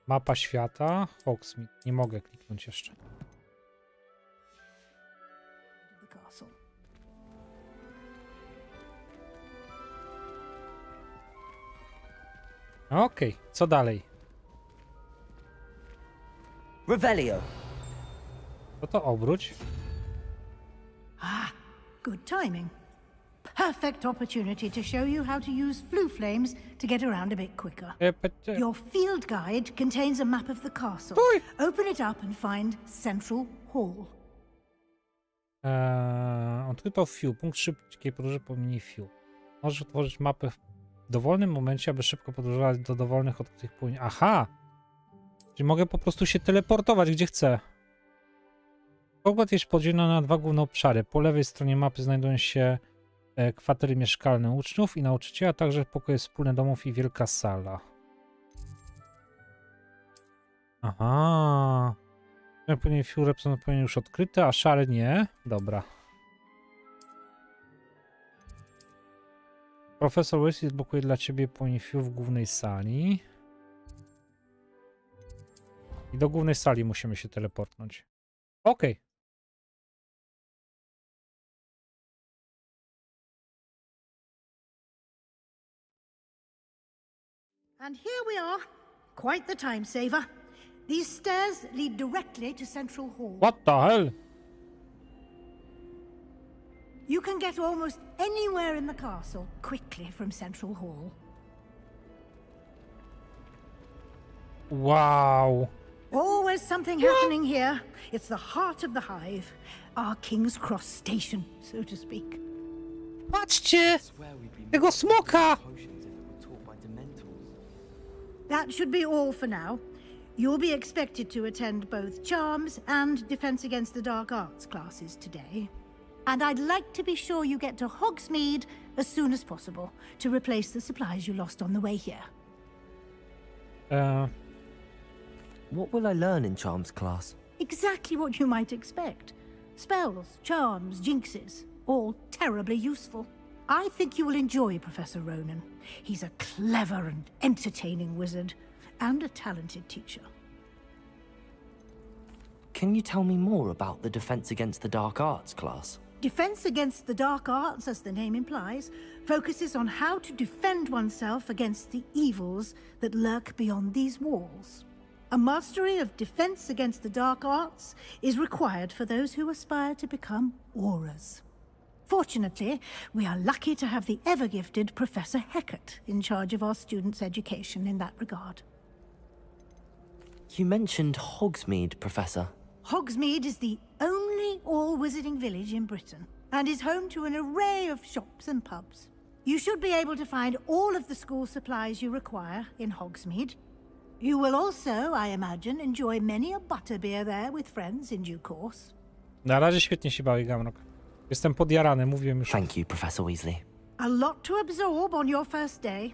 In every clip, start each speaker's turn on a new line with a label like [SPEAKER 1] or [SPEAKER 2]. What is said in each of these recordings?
[SPEAKER 1] Mapa świata. Hogsmeade. Nie mogę kliknąć jeszcze. Okej, co dalej?
[SPEAKER 2] Revelio.
[SPEAKER 1] Co to obróć?
[SPEAKER 3] Ah, good timing. Perfect opportunity to show you how to use flue flames to get around a bit quicker. Your field guide contains a map of the castle. Open it up and find Central Hall.
[SPEAKER 1] Odkryto Fiu. Punkt szybkiej podróży po mini Fiu. Możesz utworzyć mapę w dowolnym momencie, aby szybko podróżować do dowolnych odkrytych płyń. Aha! Czyli mogę po prostu się teleportować gdzie chcę. Hogwart jest podzielony na dwa główne obszary. Po lewej stronie mapy znajdują się kwatery mieszkalne uczniów i nauczyciela, a także pokoje wspólne domów i wielka sala. Aha. Płynie Fiu reprezentuje już odkryte, a szary nie. Dobra. Profesor Weasley zblokuje dla ciebie płynie Fiu w głównej sali. I do głównej sali musimy się teleportnąć. Okej.
[SPEAKER 3] And here we are. Quite the time saver. These stairs lead directly to Central Hall.
[SPEAKER 1] What the hell?
[SPEAKER 3] You can get almost anywhere in the castle quickly from Central Hall.
[SPEAKER 1] Wow.
[SPEAKER 3] Always something happening here. It's the heart of the hive. Our King's Cross station, so to speak.
[SPEAKER 1] Patrzcie! Tego smoka!
[SPEAKER 3] That should be all for now. You'll be expected to attend both Charms and Defense Against the Dark Arts classes today. And I'd like to be sure you get to Hogsmeade as soon as possible to replace the supplies you lost on the way here.
[SPEAKER 2] What will I learn in Charms class?
[SPEAKER 3] Exactly what you might expect. Spells, charms, jinxes, all terribly useful. I think you will enjoy Professor Ronan. He's a clever and entertaining wizard, and a talented teacher.
[SPEAKER 2] Can you tell me more about the Defense Against the Dark Arts class?
[SPEAKER 3] Defense Against the Dark Arts, as the name implies, focuses on how to defend oneself against the evils that lurk beyond these walls. A mastery of Defense Against the Dark Arts is required for those who aspire to become Aurors. Fortunately, we are lucky to have the ever-gifted Professor Hecat in charge of our students' education in that regard.
[SPEAKER 2] You mentioned Hogsmeade, Professor.
[SPEAKER 3] Hogsmeade is the only all-wizarding village in Britain, and is home to an array of shops and pubs. You should be able to find all of the school supplies you require in Hogsmeade. You will also, I imagine, enjoy many a butterbeer there with friends in due course.
[SPEAKER 1] Na razie świetnie się bawi, Gamrok. Jestem podjarany, mówiłem już.
[SPEAKER 2] Thank you, Professor Weasley.
[SPEAKER 3] A lot to absorb on your first day,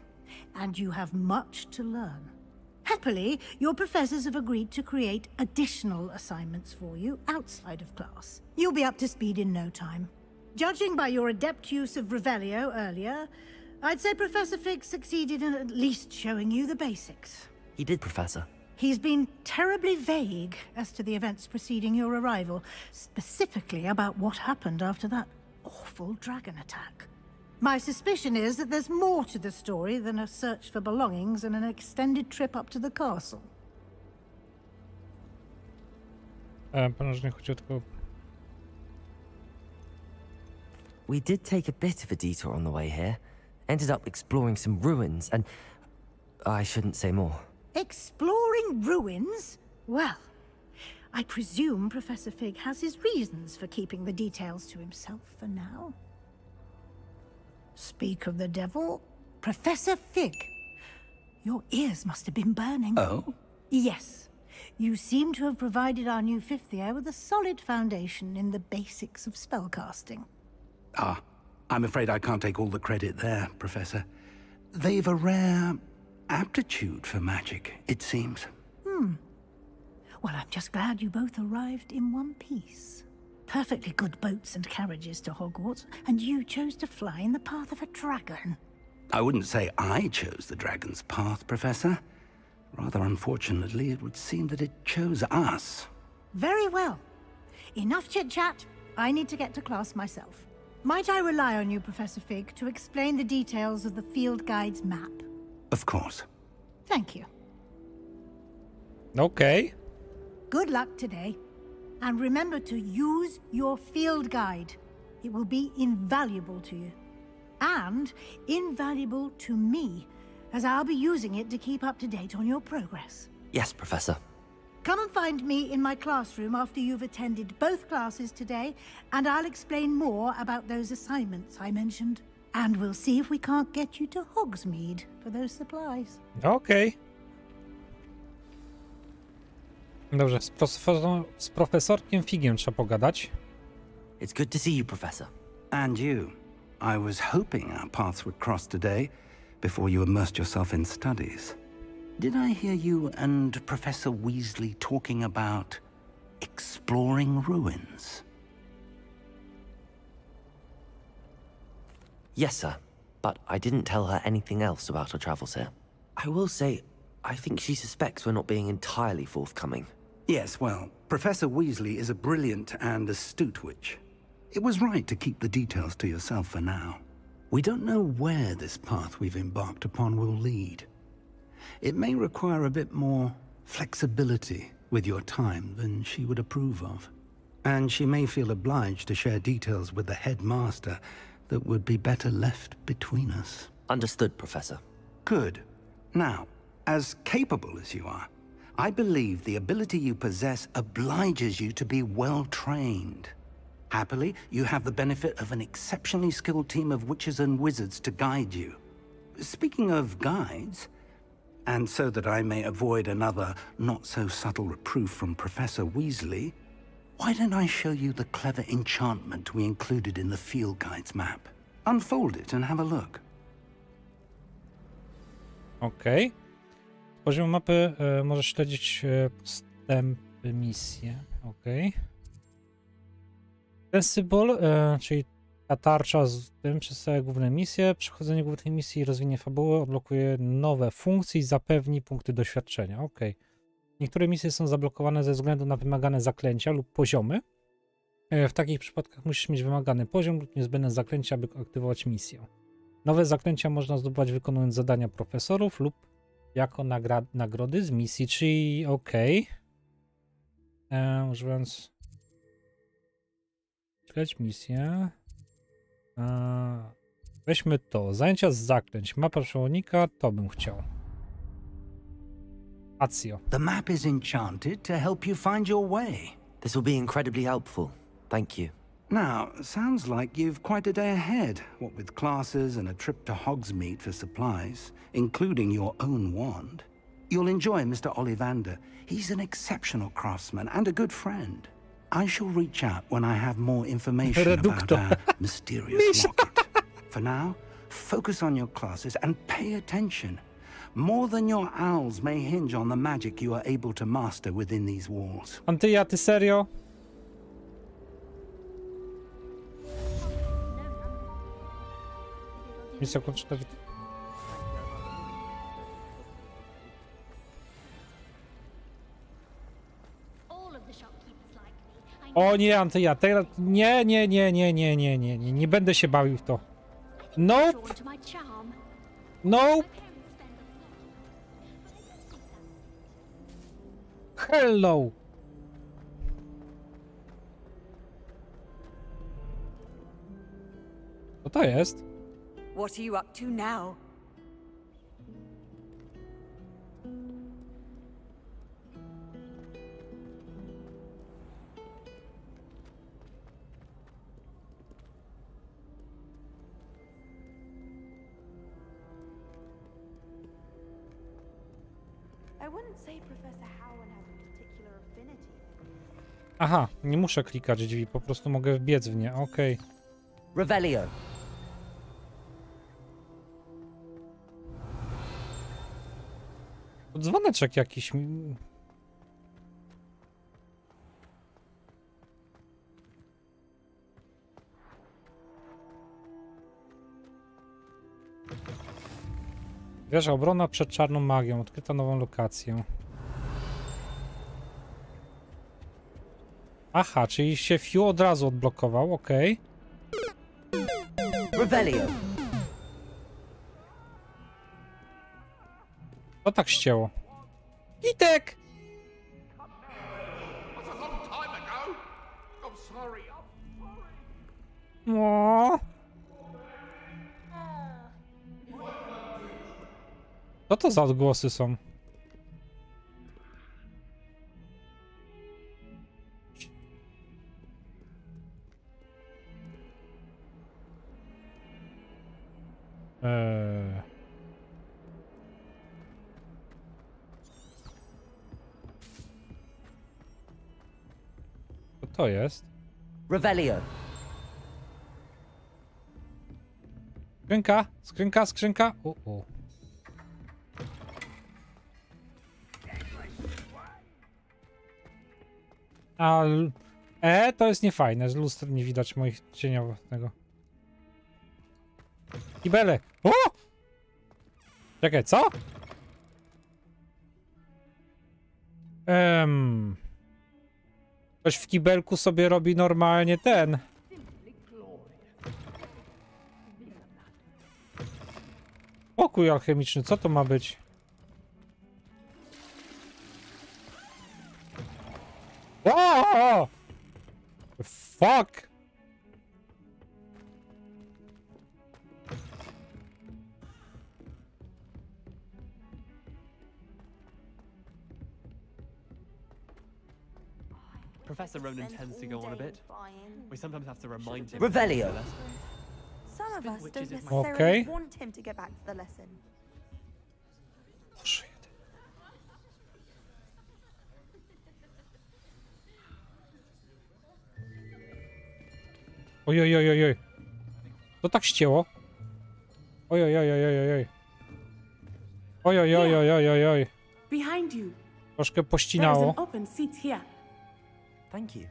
[SPEAKER 3] and you have much to learn. Happily, your professors have agreed to create additional assignments for you outside of class. You'll be up to speed in no time. Judging by your adept use of Revelio earlier, I'd say Professor Fig succeeded in at least showing you the basics.
[SPEAKER 2] He did, Professor.
[SPEAKER 3] He's been terribly vague as to the events preceding your arrival, specifically about what happened after that awful dragon attack. My suspicion is that there's more to the story than a search for belongings and an extended trip up to the castle.
[SPEAKER 2] We did take a bit of a detour on the way here. Ended up exploring some ruins and... I shouldn't say more.
[SPEAKER 3] Exploring ruins? Well, I presume Professor Fig has his reasons for keeping the details to himself for now. Speak of the devil, Professor Fig. Your ears must have been burning.
[SPEAKER 4] Oh?
[SPEAKER 3] Yes. You seem to have provided our new fifth year with a solid foundation in the basics of spellcasting.
[SPEAKER 4] Ah, I'm afraid I can't take all the credit there, Professor. They've a rare aptitude for magic, it seems.
[SPEAKER 3] Well, I'm just glad you both arrived in one piece. Perfectly good boats and carriages to Hogwarts, and you chose to fly in the path of a dragon.
[SPEAKER 4] I wouldn't say I chose the dragon's path, Professor. Rather unfortunately, it would seem that it chose us.
[SPEAKER 3] Very well. Enough chit-chat. I need to get to class myself. Might I rely on you, Professor Fig, to explain the details of the field guide's map?
[SPEAKER 4] Of course.
[SPEAKER 3] Thank you.
[SPEAKER 1] Okej.
[SPEAKER 3] Good luck today. And remember to use your field guide. It will be invaluable to you. And invaluable to me, as I'll be using it to keep up to date on your progress.
[SPEAKER 2] Yes, Professor.
[SPEAKER 3] Come and find me in my classroom after you've attended both classes today, and I'll explain more about those assignments I mentioned. And we'll see if we can't get you to Hogsmeade for those supplies.
[SPEAKER 1] Okej. Dobrze, z profesorkiem Figiem trzeba pogadać.
[SPEAKER 2] It's good to see you, Professor.
[SPEAKER 4] And you. I was hoping our paths would cross today before you immersed yourself in studies. Did I hear you and Professor Weasley talking about exploring ruins?
[SPEAKER 2] Yes, sir. But I didn't tell her anything else about our travels here. I will say, I think she suspects we're not being entirely forthcoming.
[SPEAKER 4] Yes, well, Professor Weasley is a brilliant and astute witch. It was right to keep the details to yourself for now. We don't know where this path we've embarked upon will lead. It may require a bit more flexibility with your time than she would approve of. And she may feel obliged to share details with the headmaster that would be better left between us.
[SPEAKER 2] Understood, Professor.
[SPEAKER 4] Good. Now, as capable as you are, I believe the ability you possess obliges you to be well trained. Happily, you have the benefit of an exceptionally skilled team of witches and wizards to guide you. Speaking of guides, and so that I may avoid another not-so-subtle reproof from Professor Weasley, why don't I show you the clever enchantment we included in the field guide's map? Unfold it and have a look.
[SPEAKER 1] Okej. Z poziomu mapy możesz śledzić postępy, misje. Okej. Ten symbol, czyli ta tarcza z tym przedstawia główne misje. Przechodzenie głównej misji i rozwinięcie fabuły odblokuje nowe funkcje i zapewni punkty doświadczenia. Okej. Niektóre misje są zablokowane ze względu na wymagane zaklęcia lub poziomy. W takich przypadkach musisz mieć wymagany poziom lub niezbędne zaklęcia, aby aktywować misję. Nowe zaklęcia można zdobywać wykonując zadania profesorów lub jako nagrody z misji, czyli okej. Używając... Śledź misję. Weźmy to. Zajęcia z zaklęć. Mapa przewodnika, to bym chciał. Accio.
[SPEAKER 4] The map is enchanted to help you find your way.
[SPEAKER 2] This will be incredibly helpful. Thank you.
[SPEAKER 4] Now, sounds like you've quite a day ahead, what with classes and a trip to Hogsmeade for supplies, including your own wand. You'll enjoy Mr. Ollivander. He's an exceptional craftsman and a good friend. I shall reach out when I have more information about our mysterious locket. For now, focus on your classes and pay attention. More than your owls may hinge on the magic you are able to master within these walls.
[SPEAKER 1] Antyja, ty serio? Misja kończona. O nie, Antyja, teraz... Nie, nie, nie, nie, nie, nie, nie, nie, nie będę się bawił w to. Nope! Nope! Hello! Co to jest?
[SPEAKER 5] What are you up to now?
[SPEAKER 6] I wouldn't say Professor Howland has a particular affinity.
[SPEAKER 1] Aha, nie muszę klikać drzwi, po prostu mogę wbiec w nie, okej.
[SPEAKER 2] Revelio.
[SPEAKER 1] Dzwoneczek jakiś... Wieża obronna przed czarną magią. Odkryto nową lokację. Aha, czyli się Fiu od razu odblokował, okej.
[SPEAKER 2] Revelio.
[SPEAKER 1] To tak ścięło. Kitek! No. Co to za odgłosy są? Co to jest?
[SPEAKER 2] Revelio.
[SPEAKER 1] Skrzynka, skrzynka, skrzynka. A to jest niefajne, z lustra nie widać moich cieniowych tego. Kibele! O! Czekaj, co? Ktoś w kibelku sobie robi normalnie ten. Pokój alchemiczny, co to ma być? O! Fuck!
[SPEAKER 7] Professor Ronan tends to go on a bit. We sometimes have to remind him.
[SPEAKER 2] Revelio.
[SPEAKER 6] Some of us
[SPEAKER 7] Which
[SPEAKER 6] don't
[SPEAKER 7] is it?
[SPEAKER 6] necessarily
[SPEAKER 1] Okay.
[SPEAKER 6] want him to get back to the lesson.
[SPEAKER 1] Boże, ojojojojoj. To tak ścięło. Ojojojojojoj. Ojojojojojoj.
[SPEAKER 8] Behind you.
[SPEAKER 1] Troszkę
[SPEAKER 8] There is
[SPEAKER 1] pościnało.
[SPEAKER 8] an open seat here.
[SPEAKER 2] Thank you.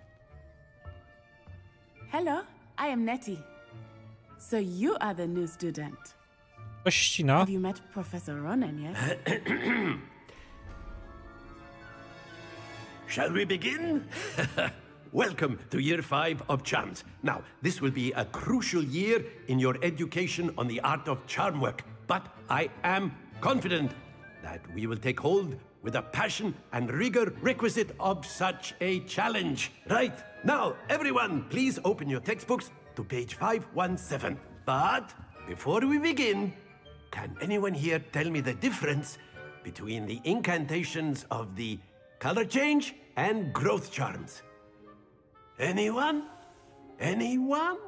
[SPEAKER 8] Hello, I am Nettie. So you are the new student.
[SPEAKER 1] Coś ścina.
[SPEAKER 8] Have you met Professor Ronan yet?
[SPEAKER 9] Shall we begin? Welcome to Year 5 of Charms. Now, this will be a crucial year in your education on the art of charm work, but I am confident that we will take hold with the passion and rigor requisite of such a challenge. Right, now, everyone, please open your textbooks to page 517. But before we begin, can anyone here tell me the difference between the incantations of the color change and growth charms? Anyone? Anyone?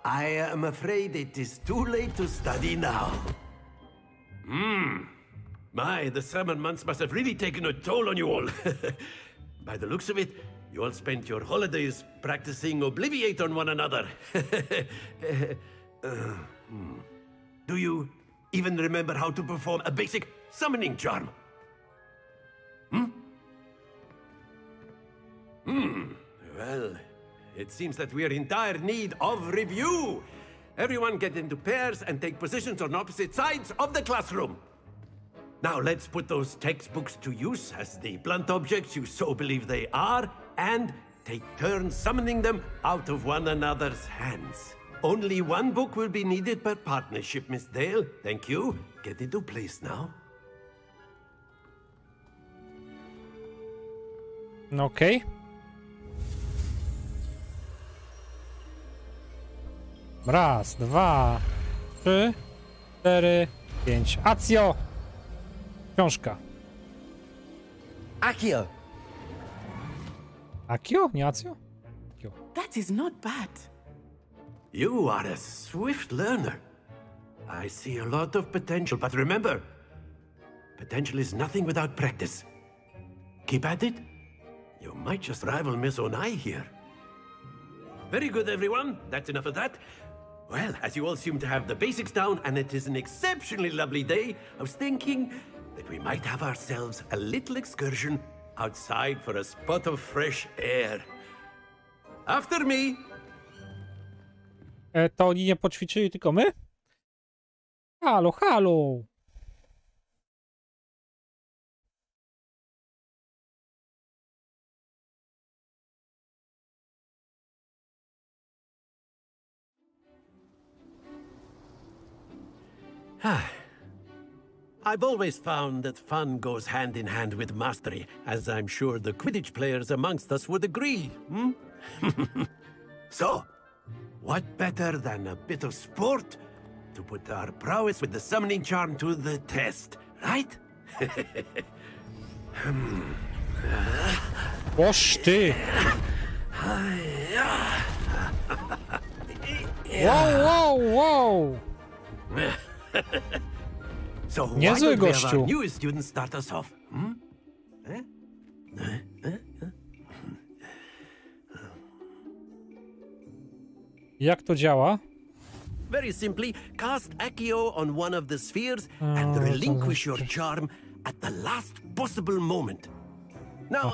[SPEAKER 9] I am afraid it is too late to study now. My, the summer months must have really taken a toll on you all. By the looks of it, you all spent your holidays practicing Obliviate on one another. Do you even remember how to perform a basic summoning charm? Well, it seems that we are in dire need of review. Everyone get into pairs and take positions on opposite sides of the classroom. Now let's put those textbooks to use as the blunt objects you so believe they are, and take turns summoning them out of one another's hands. Only one book will be needed per partnership, Miss Dale. Thank you. Get into place now.
[SPEAKER 1] No okej. Raz, dwa, trzy, cztery, pięć. Acjo! Książka.
[SPEAKER 2] Accio.
[SPEAKER 1] Akio? Nie Acjo? Akio.
[SPEAKER 8] That is not bad.
[SPEAKER 9] You are a swift learner. I see a lot of potential, but remember, potential is nothing without practice. Keep at it. You might just rival Miss Onai here. Very good, everyone. That's enough of that. Well, as you all seem to have the basics down, and it is an exceptionally lovely day, I was thinking that we might have ourselves a little excursion outside for a spot of fresh air. After me.
[SPEAKER 1] To oni nie poćwiczyli, tylko my? Halo, halo!
[SPEAKER 9] I've always found that fun goes hand in hand with mastery, as I'm sure the Quidditch players amongst us would agree. So, what better than a bit of sport to put our prowess with the summoning charm to the test, right?
[SPEAKER 1] Boż ty! Wow, wow, wow!
[SPEAKER 9] So why
[SPEAKER 1] Niezły
[SPEAKER 9] don't we have
[SPEAKER 1] gościu.
[SPEAKER 9] our newest student start us off?
[SPEAKER 1] Jak to działa?
[SPEAKER 9] Very simply, cast Accio on one of the spheres and relinquish your charm at the last possible moment. Now,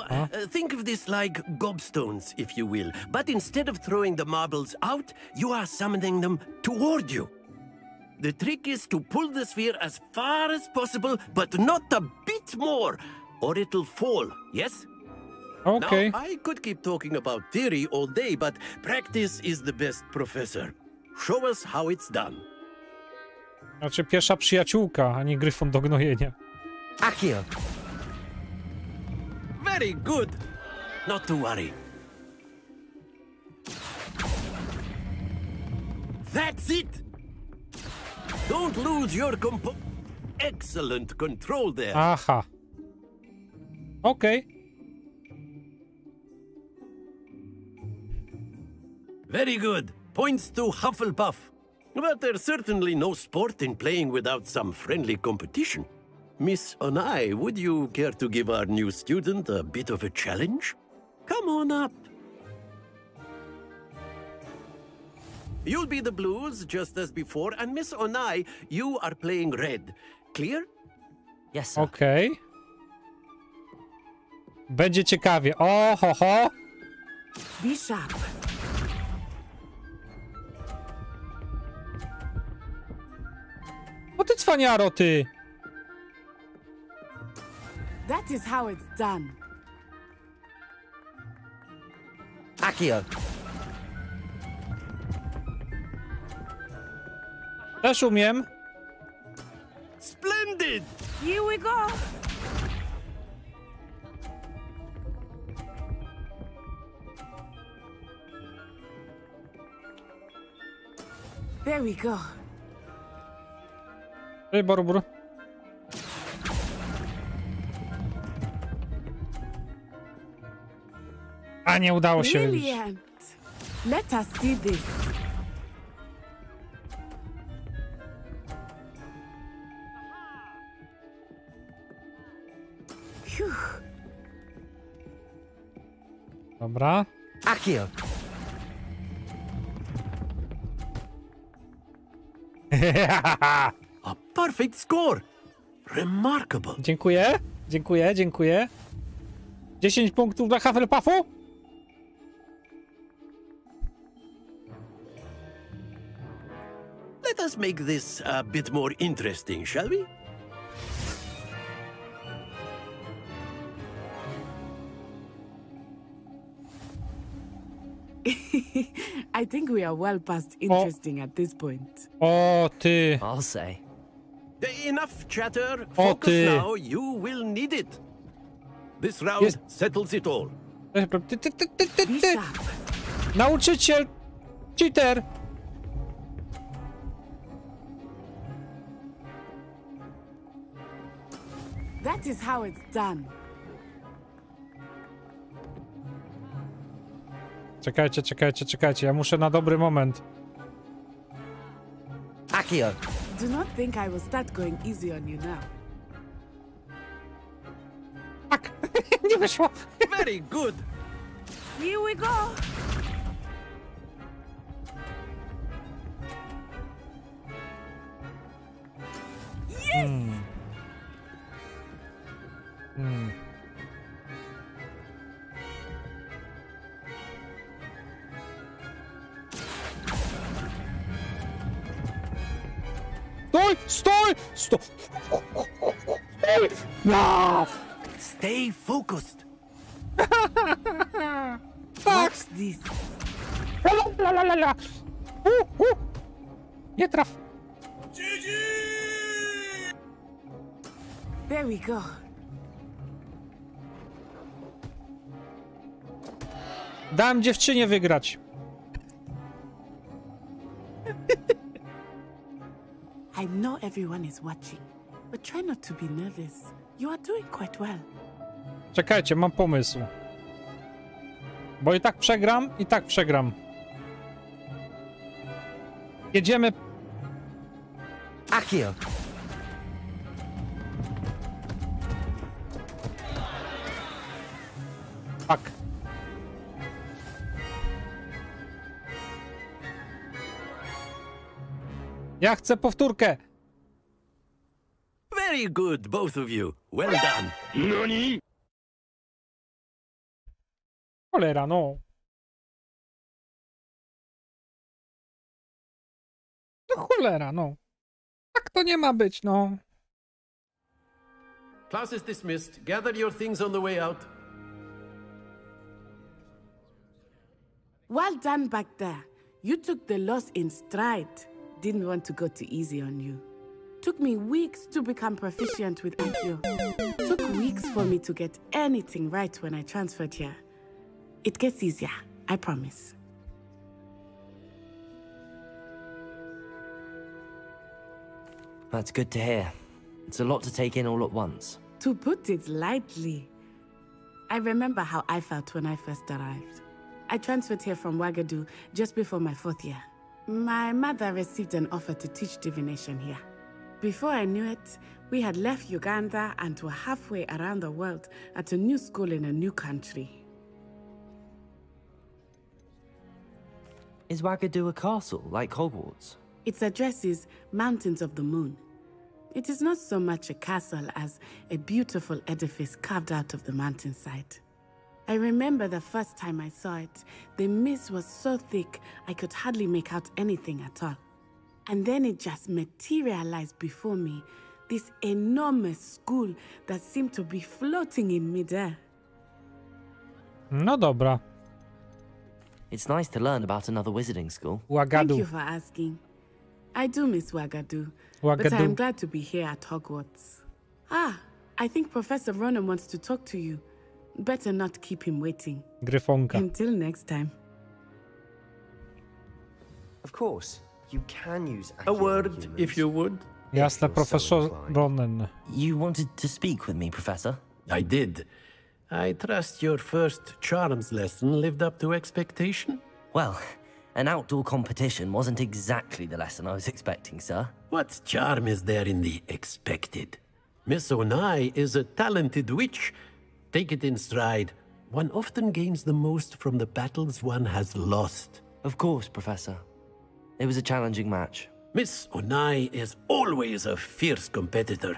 [SPEAKER 9] think of this like gobstones, if you will, but instead of throwing the marbles out, you are summoning them toward you. The trick is to pull the sphere as far as possible, but not a bit more, or it'll fall, yes?
[SPEAKER 1] Okej.
[SPEAKER 9] Now, I could keep talking about theory all day, but practice is the best professor. Show us how it's done.
[SPEAKER 1] Znaczy pierwsza przyjaciółka, a nie gryfon do gnojenia.
[SPEAKER 2] Accio.
[SPEAKER 9] Very good. Not to worry. That's it. Don't lose your excellent control there.
[SPEAKER 1] Aha. Okej.
[SPEAKER 9] Very good. Points to Hufflepuff. But there's certainly no sport in playing without some friendly competition. Miss Onai, would you care to give our new student a bit of a challenge? Come on up. You'll be the blues, just as before, and Miss Onai, you are playing red. Clear?
[SPEAKER 2] Yes, sir.
[SPEAKER 1] Okej. Będzie ciekawie. O, ho, ho.
[SPEAKER 8] Be sharp.
[SPEAKER 1] O ty cwaniaro, ty!
[SPEAKER 8] That is how it's done.
[SPEAKER 2] Accio.
[SPEAKER 1] Też umiem.
[SPEAKER 9] Splendid!
[SPEAKER 8] Here we go. There we go.
[SPEAKER 1] Ej, Borobor. A nie udało się wybić.
[SPEAKER 8] Brilliant. Let us see this. Phew.
[SPEAKER 1] Dobra.
[SPEAKER 2] Accio.
[SPEAKER 9] A perfect score! Remarkable!
[SPEAKER 1] Dziękuję, dziękuję, dziękuję. 10 punktów dla Hufflepuffu.
[SPEAKER 9] Let us make this a bit more interesting, shall we?
[SPEAKER 8] I think we are well past interesting at this point.
[SPEAKER 1] O, ty.
[SPEAKER 2] I'll say.
[SPEAKER 9] Enough chatter.
[SPEAKER 1] O,
[SPEAKER 9] Focus
[SPEAKER 1] ty.
[SPEAKER 9] now. You will need it. This round
[SPEAKER 1] Jest.
[SPEAKER 9] settles it all.
[SPEAKER 1] Ty.
[SPEAKER 8] Be sharp.
[SPEAKER 1] Nauczyciel. Cheater.
[SPEAKER 8] That is how it's done.
[SPEAKER 1] Czekajcie, czekajcie, czekajcie. Ja muszę na dobry moment.
[SPEAKER 2] Accio.
[SPEAKER 8] Do not think I will start going easy on you now.
[SPEAKER 1] Tak. Nie wyszło.
[SPEAKER 9] Very good.
[SPEAKER 8] Here we go. Yes.
[SPEAKER 1] Stój! Stój! Stój! No!
[SPEAKER 9] Stay focused.
[SPEAKER 1] Tak!
[SPEAKER 8] Watch this.
[SPEAKER 1] La, la, la, la. Nie traf!
[SPEAKER 8] There we go.
[SPEAKER 1] Dam dziewczynie wygrać.
[SPEAKER 8] I know everyone is watching, but try not to be nervous. You are doing quite well.
[SPEAKER 1] Czekajcie, mam pomysł. Bo i tak przegram. Jedziemy.
[SPEAKER 2] Akio!
[SPEAKER 1] Tak. Ja chcę powtórkę.
[SPEAKER 9] Very good, both of you. Well done. Nani?
[SPEAKER 1] Cholera, no. No cholera, no. Tak to nie ma być, no.
[SPEAKER 9] Class is dismissed. Gather your things on the way out.
[SPEAKER 8] Well done back there. You took the loss in stride. Didn't want to go too easy on you. Took me weeks to become proficient with Akio. Took weeks for me to get anything right when I transferred here. It gets easier, I promise.
[SPEAKER 2] That's good to hear. It's a lot to take in all at once.
[SPEAKER 8] To put it lightly, I remember how I felt when I first arrived. I transferred here from Wagadu just before my 4th year. My mother received an offer to teach divination here. Before I knew it, we had left Uganda and were halfway around the world at a new school in a new country.
[SPEAKER 2] Is Wagadu a castle, like Hogwarts?
[SPEAKER 8] Its address is Mountains of the Moon. It is not so much a castle as a beautiful edifice carved out of the mountainside. I remember the first time I saw it, the mist was so thick I could hardly make out anything at all. And then it just materialized before me, this enormous school that seemed to be floating in midair.
[SPEAKER 1] No dobra.
[SPEAKER 2] It's nice to learn about another wizarding school.
[SPEAKER 8] Thank
[SPEAKER 1] Wagadu.
[SPEAKER 8] you for asking. I do miss Wagadu, but I am glad to be here at Hogwarts. Ah, I think Professor Ronan wants to talk to you. Better not keep him waiting.
[SPEAKER 1] Gryfonka.
[SPEAKER 8] Until next time.
[SPEAKER 10] Of course, you can use
[SPEAKER 9] A word, if you would.
[SPEAKER 1] Jasne, profesor Ronan.
[SPEAKER 2] You wanted to speak with me, Professor?
[SPEAKER 9] I did. I trust your first charms lesson lived up to expectation?
[SPEAKER 2] Well, an outdoor competition wasn't exactly the lesson I was expecting, sir.
[SPEAKER 9] What charm is there in the expected? Miss Onai is a talented witch. Take it in stride. One often gains the most from the battles one has lost.
[SPEAKER 2] Of course, Professor. It was a challenging match.
[SPEAKER 9] Miss Onai is always a fierce competitor,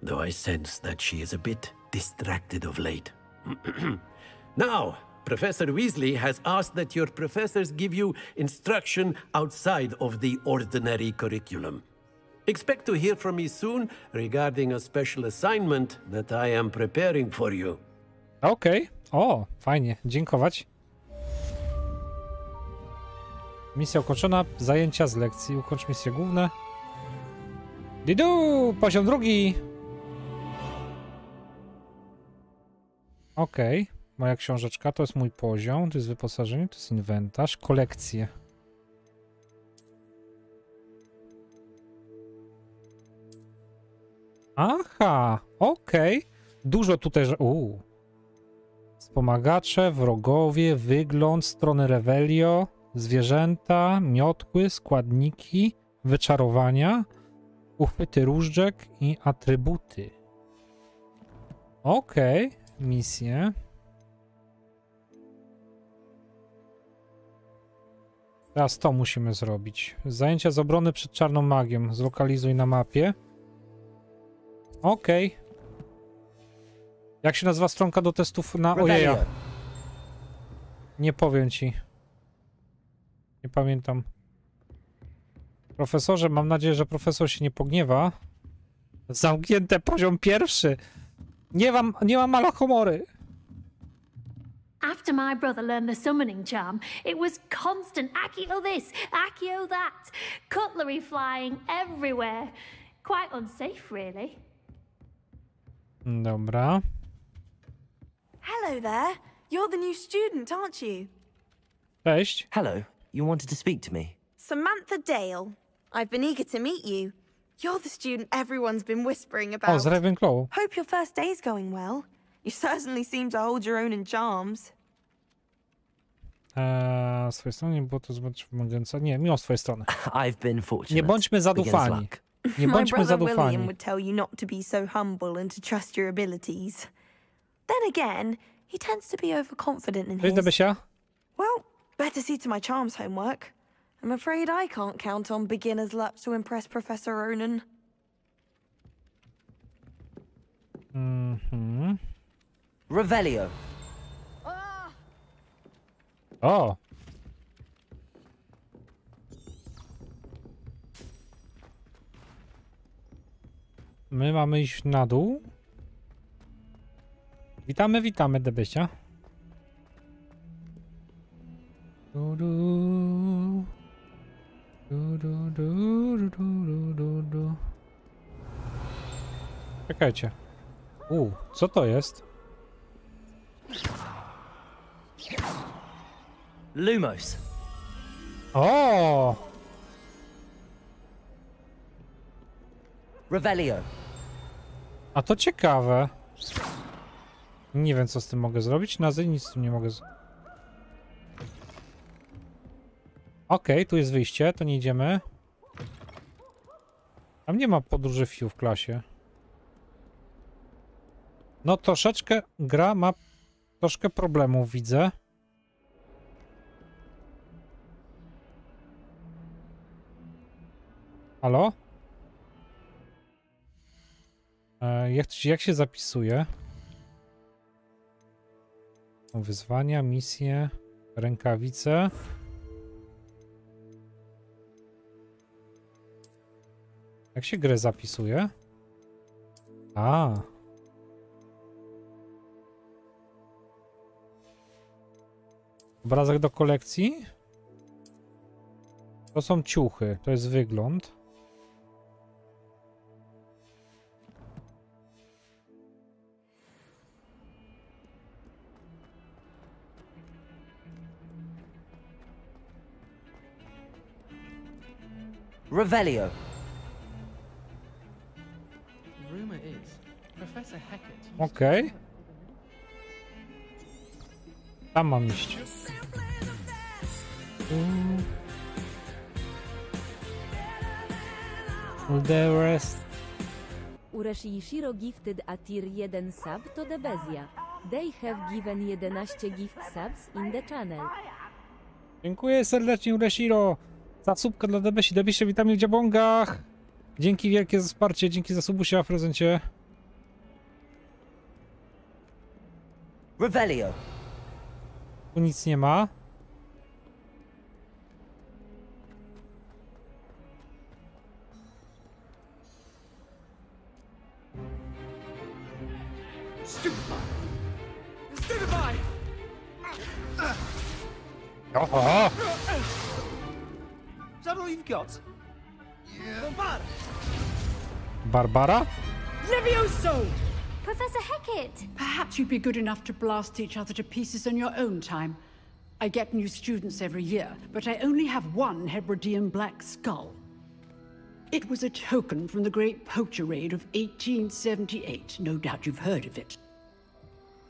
[SPEAKER 9] though I sense that she is a bit distracted of late. Now, Professor Weasley has asked that your professors give you instruction outside of the ordinary curriculum. Expect to hear from me soon regarding a special assignment that I am preparing for you.
[SPEAKER 1] Okej. O, fajnie. Dziękować. Misja ukończona. Zajęcia z lekcji. Ukończ misje główne. Didu! Poziom 2. Okej. Moja książeczka. To jest mój poziom. To jest wyposażenie. To jest inwentarz. Kolekcje. Aha. Okej. Dużo tutaj... Wspomagacze, wrogowie, wygląd, strony Revelio, zwierzęta, miotły, składniki, wyczarowania, uchwyty różdżek i atrybuty. Okej, misje. Teraz to musimy zrobić. Zajęcia z obrony przed czarną magią. Zlokalizuj na mapie. Okej. Jak się nazywa stronka do testów na ojeja? Nie powiem ci. Nie pamiętam. Profesorze, mam nadzieję, że profesor się nie pogniewa. Zamknięte poziom pierwszy. Nie mam malachomory.
[SPEAKER 11] After my brother learned the summoning charm, it was constant Accio this, Accio that, cutlery flying everywhere. Quite unsafe, really.
[SPEAKER 1] Dobra.
[SPEAKER 6] Hello there. You're the new student, aren't you?
[SPEAKER 1] Cześć.
[SPEAKER 2] Hello, you wanted to speak to me?
[SPEAKER 6] Samantha Dale. I've been eager to meet you. You're the student everyone's been whispering
[SPEAKER 1] O,
[SPEAKER 6] about.
[SPEAKER 1] z Ravenclaw.
[SPEAKER 6] Hope your first day's going well. You certainly seem to hold your own in charms.
[SPEAKER 1] Z twojej strony nie było to zbyt wymagające. Nie, miło z twojej strony.
[SPEAKER 2] I've been fortunate.
[SPEAKER 1] Nie bądźmy zadufani. Nie
[SPEAKER 6] My
[SPEAKER 1] bądźmy
[SPEAKER 6] brother William
[SPEAKER 1] zadufani.
[SPEAKER 6] would tell you not to be so humble and to trust your abilities. Then again, he tends to be overconfident in
[SPEAKER 1] Cześć,
[SPEAKER 6] his.
[SPEAKER 1] Debesia.
[SPEAKER 6] Well, better see to my charms homework. I'm afraid I can't count on beginner's luck to impress Professor Ronan.
[SPEAKER 2] Revelio.
[SPEAKER 1] O! My mamy iść na dół. Witamy, Debesia. Czekajcie. Co to jest?
[SPEAKER 2] Lumos.
[SPEAKER 1] O!
[SPEAKER 2] Revelio.
[SPEAKER 1] A to ciekawe. Nie wiem, co z tym mogę zrobić. Nic z tym nie mogę zrobić. Okej, tu jest wyjście, to nie idziemy. Tam nie ma podróży FIU w klasie. No troszeczkę gra ma troszkę problemów, widzę. Halo? Jak się zapisuje? Wyzwania, misje, rękawice. Jak się grę zapisuje? Obrazek do kolekcji? To są ciuchy, to jest wygląd.
[SPEAKER 2] Revelio.
[SPEAKER 7] Rumor is Professor Hecat.
[SPEAKER 1] Okej. Tam mam iść. The rest.
[SPEAKER 12] Ureshishiro gifted a tier 1 sub to Debezja. They have given 11 gift subs in the channel.
[SPEAKER 1] Dziękuję serdecznie, Ureshiro, za subkę dla Debesi. Debesie, witamy w dziabongach. Dzięki wielkie za wsparcie, dzięki za subusia w prezencie.
[SPEAKER 2] Revelio.
[SPEAKER 1] Tu nic nie ma.
[SPEAKER 7] Stupefy!
[SPEAKER 1] Oho!
[SPEAKER 7] Is that all you've got? Yeah.
[SPEAKER 1] Barbara?
[SPEAKER 11] Levioso! Professor Hecat!
[SPEAKER 13] Perhaps you'd be good enough to blast each other to pieces on your own time. I get new students every year, but I only have one Hebridean black skull. It was a token from the Great Poacher Raid of 1878. No doubt you've heard of it.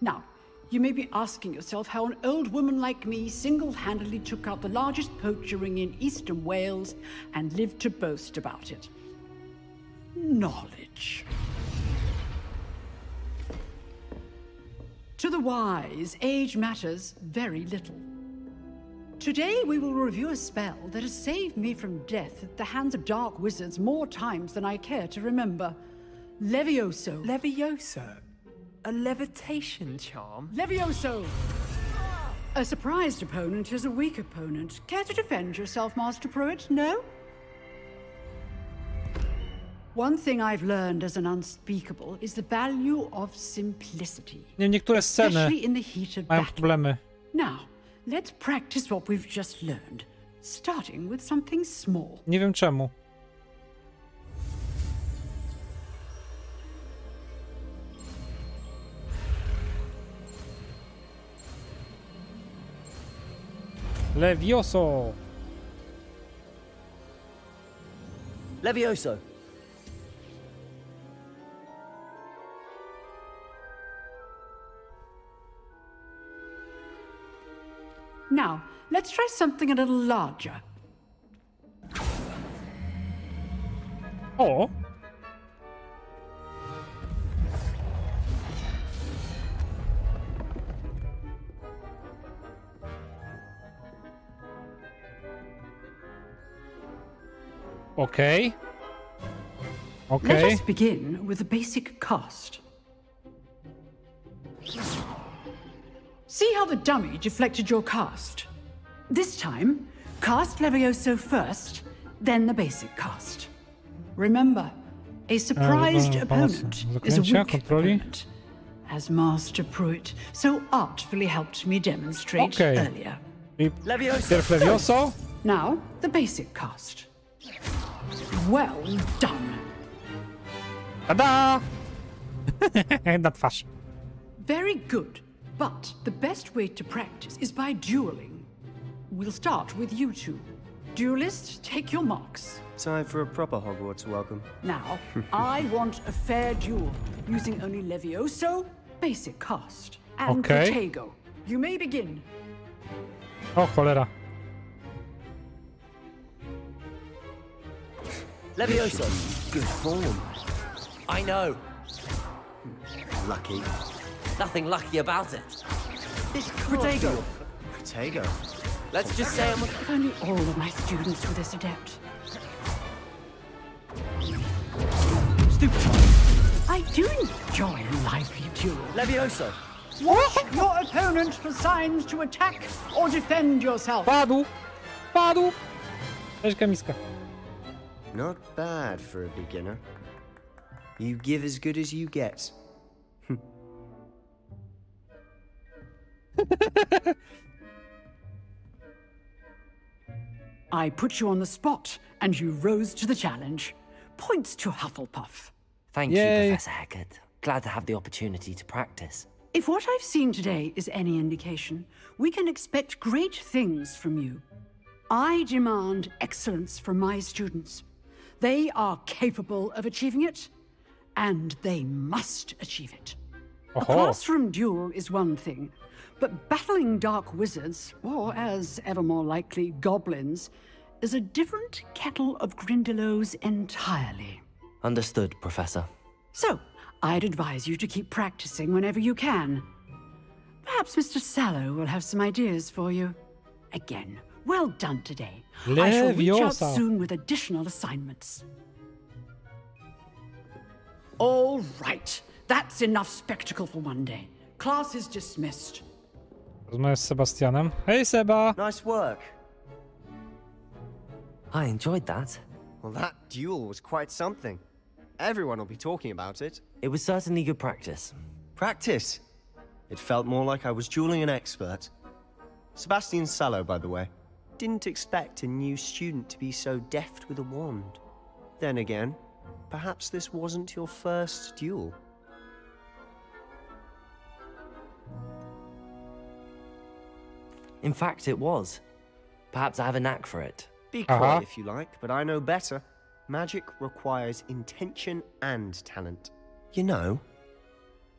[SPEAKER 13] Now, you may be asking yourself how an old woman like me single-handedly took out the largest poacher ring in eastern Wales and lived to boast about it. Knowledge. To the wise, age matters very little. Today we will review a spell that has saved me from death at the hands of dark wizards more times than I care to remember. Levioso.
[SPEAKER 7] Levioso? A levitation charm?
[SPEAKER 13] Levioso! A surprised opponent is a weak opponent. Care to defend yourself, Master Pruitt? No? One thing I've learned as an unspeakable is the value of simplicity.
[SPEAKER 1] Niektóre sceny
[SPEAKER 13] especially in the heat of
[SPEAKER 1] mają
[SPEAKER 13] battle.
[SPEAKER 1] problemy.
[SPEAKER 13] Now, let's practice what we've just learned, starting with something small.
[SPEAKER 1] Nie wiem czemu. Levioso.
[SPEAKER 10] Levioso.
[SPEAKER 13] Now, let's try something a little larger.
[SPEAKER 1] O! Okay.
[SPEAKER 13] Let us begin with the basic cast. See how the dummy deflected your cast? This time, cast Levioso first, then the basic cast. Remember, a surprised opponent is a weak opponent, as Master Pruitt so artfully helped me demonstrate earlier.
[SPEAKER 10] Levioso.
[SPEAKER 13] Now, the basic cast. Well done.
[SPEAKER 1] Tada! Na twarz.
[SPEAKER 13] Very good, but the best way to practice is by dueling. We'll start with you two. Duelists, take your marks.
[SPEAKER 10] Time for a proper Hogwarts welcome.
[SPEAKER 13] Now, I want a fair duel, using only Levioso, basic cast, and Protego. You may begin.
[SPEAKER 1] O, cholera.
[SPEAKER 10] Levioso. Good form. I know. Lucky. Nothing lucky about it. This
[SPEAKER 13] Protego.
[SPEAKER 10] Protego. Let's just say I'm
[SPEAKER 13] If only all of my students were this adept. Stupid. I do enjoy a lively duel.
[SPEAKER 10] Levioso.
[SPEAKER 13] Watch your opponent for signs to attack or defend yourself.
[SPEAKER 1] Padł! Padł! Cześć, Kamiska.
[SPEAKER 10] Not bad for a beginner. You give as good as you get.
[SPEAKER 13] I put you on the spot, and you rose to the challenge. Points to Hufflepuff.
[SPEAKER 2] Thank you, Professor Hecat. Glad to have the opportunity to practice.
[SPEAKER 13] If what I've seen today is any indication, we can expect great things from you. I demand excellence from my students. They are capable of achieving it, and they must achieve it. A classroom duel is one thing, but battling dark wizards, or as ever more likely, goblins, is a different kettle of Grindylows entirely.
[SPEAKER 2] Understood, Professor.
[SPEAKER 13] So, I'd advise you to keep practicing whenever you can. Perhaps Mr. Sallow will have some ideas for you. Again, well done today. I shall reach out soon with additional assignments. All right. That's enough spectacle for one day. Class is dismissed.
[SPEAKER 1] Rozmawiam z Sebastianem. Hey, Seba!
[SPEAKER 10] Nice work.
[SPEAKER 2] I enjoyed that.
[SPEAKER 10] Well, that duel was quite something. Everyone will be talking about it.
[SPEAKER 2] It was certainly good practice.
[SPEAKER 10] Practice? It felt more like I was dueling an expert. Sebastian Sallow, by the way. Didn't expect a new student to be so deft with a wand. Then again, perhaps this wasn't your first duel.
[SPEAKER 2] In fact, it was. Perhaps I have a knack for it.
[SPEAKER 10] Be coy if you like, but I know better. Magic requires intention and talent. You know,